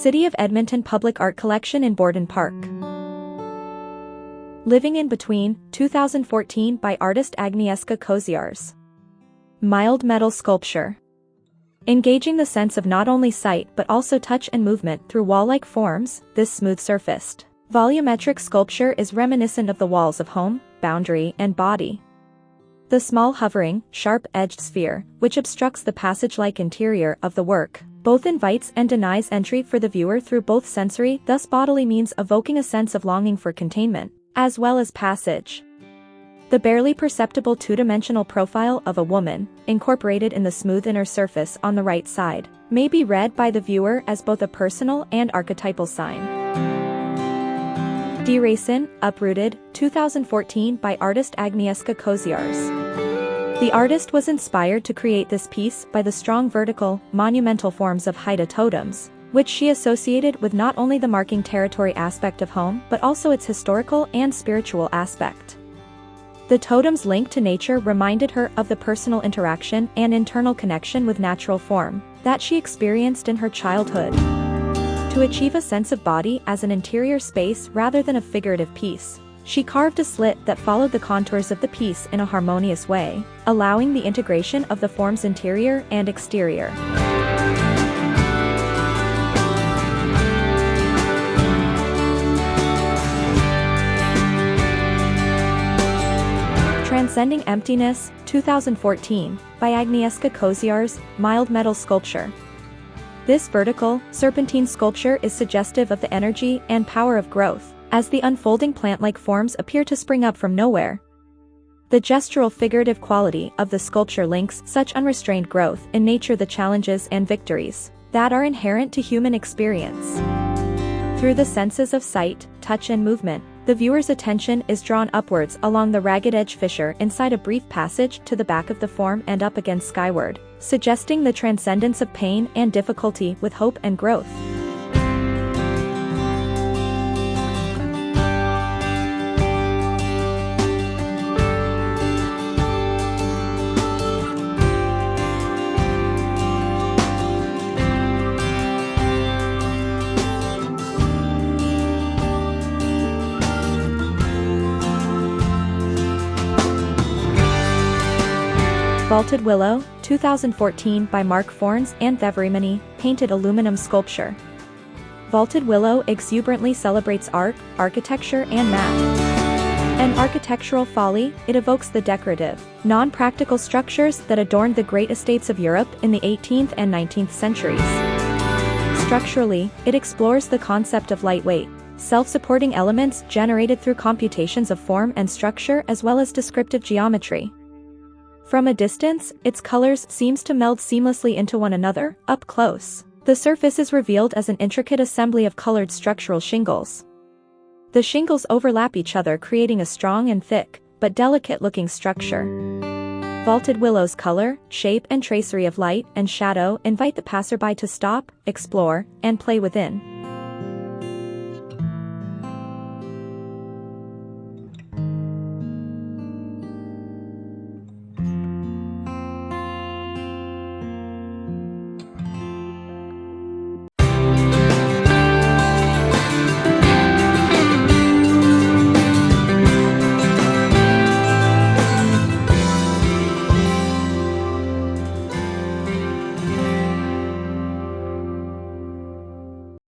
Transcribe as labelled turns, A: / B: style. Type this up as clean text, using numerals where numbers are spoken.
A: City of Edmonton Public Art Collection in Borden Park. Living in Between, 2014 by artist Agnieszka Koziarz. Mild metal sculpture. Engaging the sense of not only sight but also touch and movement through wall-like forms, this smooth-surfaced, volumetric sculpture is reminiscent of the walls of home, boundary, and body. The small hovering, sharp-edged sphere, which obstructs the passage-like interior of the work, both invites and denies entry for the viewer through both sensory, thus bodily means evoking a sense of longing for containment, as well as passage. The barely perceptible two-dimensional profile of a woman, incorporated in the smooth inner surface on the right side, may be read by the viewer as both a personal and archetypal sign. Deracin, Uprooted, 2014 by artist Agnieszka Koziarz. The artist was inspired to create this piece by the strong vertical, monumental forms of Haida totems, which she associated with not only the marking territory aspect of home but also its historical and spiritual aspect. The totem's link to nature reminded her of the personal interaction and internal connection with natural form that she experienced in her childhood. To achieve a sense of body as an interior space rather than a figurative piece, she carved a slit that followed the contours of the piece in a harmonious way, allowing the integration of the form's interior and exterior. Transcending Emptiness, 2014, by Agnieszka Koziarz, Mild metal sculpture. This vertical, serpentine sculpture is suggestive of the energy and power of growth, as the unfolding plant-like forms appear to spring up from nowhere. The gestural figurative quality of the sculpture links such unrestrained growth in nature the challenges and victories that are inherent to human experience. Through the senses of sight, touch and movement, the viewer's attention is drawn upwards along the ragged edge fissure inside a brief passage to the back of the form and up again skyward, suggesting the transcendence of pain and difficulty with hope and growth. Vaulted Willow, 2014 by Mark Fornes and Theverimani, painted aluminum sculpture. Vaulted Willow exuberantly celebrates art, architecture and math. An architectural folly, it evokes the decorative, non-practical structures that adorned the great estates of Europe in the 18th and 19th centuries. Structurally, it explores the concept of lightweight, self-supporting elements generated through computations of form and structure as well as descriptive geometry. From a distance, its colors seems to meld seamlessly into one another. Up close, the surface is revealed as an intricate assembly of colored structural shingles. The shingles overlap each other, creating a strong and thick, but delicate-looking structure. Vaulted Willow's color, shape and tracery of light and shadow invite the passerby to stop, explore, and play within.